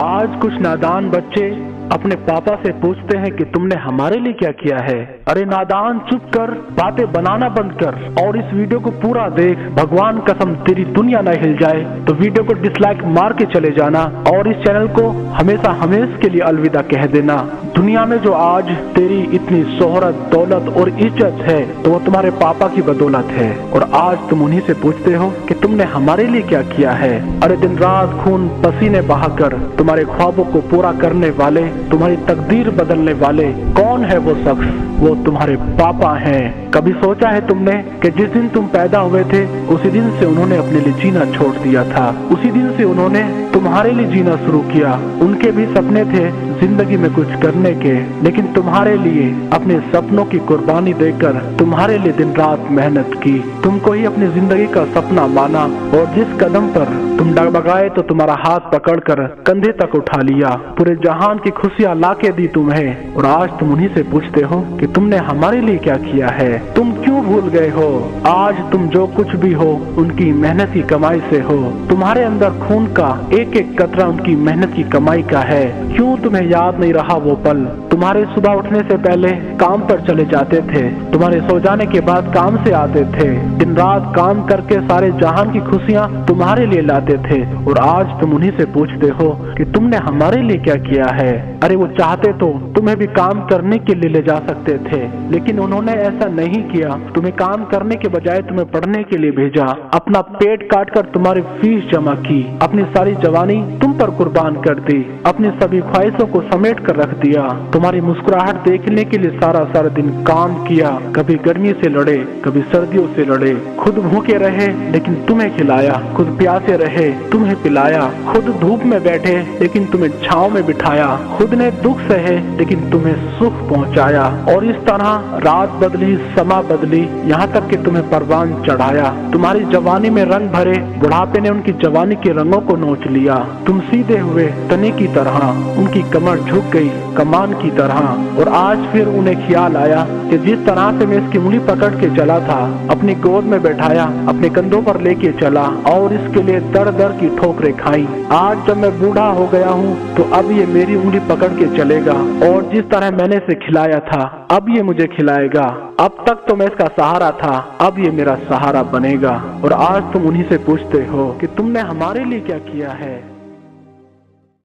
आज कुछ नादान बच्चे अपने पापा से पूछते हैं कि तुमने हमारे लिए क्या किया है। अरे नादान, चुप कर, बातें बनाना बंद कर और इस वीडियो को पूरा देख। भगवान कसम तेरी दुनिया न हिल जाए तो वीडियो को डिसलाइक मार के चले जाना और इस चैनल को हमेशा हमेशा के लिए अलविदा कह देना। दुनिया में जो आज तेरी इतनी शोहरत, दौलत और इज्जत है तो वो तुम्हारे पापा की बदौलत है और आज तुम उन्हीं से पूछते हो कि तुमने हमारे लिए क्या किया है। अरे दिन रात खून पसीने बहाकर तुम्हारे ख्वाबों को पूरा करने वाले, तुम्हारी तकदीर बदलने वाले कौन है वो शख्स? वो तुम्हारे पापा हैं। कभी सोचा है तुमने कि जिस दिन तुम पैदा हुए थे उसी दिन से उन्होंने अपने लिए जीना छोड़ दिया था, उसी दिन से उन्होंने तुम्हारे लिए जीना शुरू किया। उनके भी सपने थे जिंदगी में कुछ करने के, लेकिन तुम्हारे लिए अपने सपनों की कुर्बानी देकर तुम्हारे लिए दिन रात मेहनत की। तुमको ही अपनी जिंदगी का सपना माना और जिस कदम पर तुम डगमगाए तो तुम्हारा हाथ पकड़कर कंधे तक उठा लिया। पूरे जहान की खुशियां लाके दी तुम्हें और आज तुम उन्हीं से पूछते हो कि तुमने हमारे लिए क्या किया है। तुम क्यों भूल गए हो आज तुम जो कुछ भी हो उनकी मेहनत की कमाई से हो। तुम्हारे अंदर खून का एक एक कतरा उनकी मेहनत की कमाई का है। क्यों तुम्हें याद नहीं रहा वो पल? तुम्हारे सुबह उठने से पहले काम पर चले जाते थे, तुम्हारे सो जाने के बाद काम से आते थे, दिन रात काम करके सारे जहान की खुशियां तुम्हारे लिए लाते थे और आज तुम उन्हीं से पूछते हो कि तुमने हमारे लिए क्या किया है। अरे वो चाहते तो तुम्हें भी काम करने के लिए ले जा सकते थे, लेकिन उन्होंने ऐसा नहीं किया। तुम्हें काम करने के बजाय तुम्हें पढ़ने के लिए भेजा, अपना पेट काट कर तुम्हारी फीस जमा की, अपनी सारी जवानी तुम पर कुर्बान कर दी, अपनी सभी ख्वाहिशों को समेट कर रख दिया। तुम्हारी मुस्कुराहट देखने के लिए सारा सारा दिन काम किया, कभी गर्मी से लड़े, कभी सर्दियों से लड़े, खुद भूखे रहे लेकिन तुम्हें खिलाया, खुद प्यासे रहे तुम्हें पिलाया, खुद धूप में बैठे लेकिन तुम्हें छांव में बिठाया, खुद ने दुख सहे लेकिन तुम्हें सुख पहुंचाया और इस तरह रात बदली, समा बदली, यहाँ तक कि तुम्हें परवान चढ़ाया। तुम्हारी जवानी में रंग भरे, बुढ़ापे ने उनकी जवानी के रंगों को नोच लिया। तुम सीधे हुए तने की तरह, उनकी कमर झुक गई कमान की तरह और आज फिर उन्हें ख्याल आया कि जिस तरह से मैं इसकी उंगली पकड़ के चला था, अपनी गोद में बैठाया, अपने कंधों पर लेके चला और इसके लिए दर दर की ठोकरें खाई। आज जब मैं बूढ़ा हो गया हूँ तो अब ये मेरी उंगली पकड़ के चलेगा और जिस तरह मैंने इसे खिलाया था अब ये मुझे खिलाएगा। अब तक तो मैं इसका सहारा था, अब ये मेरा सहारा बनेगा। और आज तुम उन्हीं से पूछते हो कि तुमने हमारे लिए क्या किया है।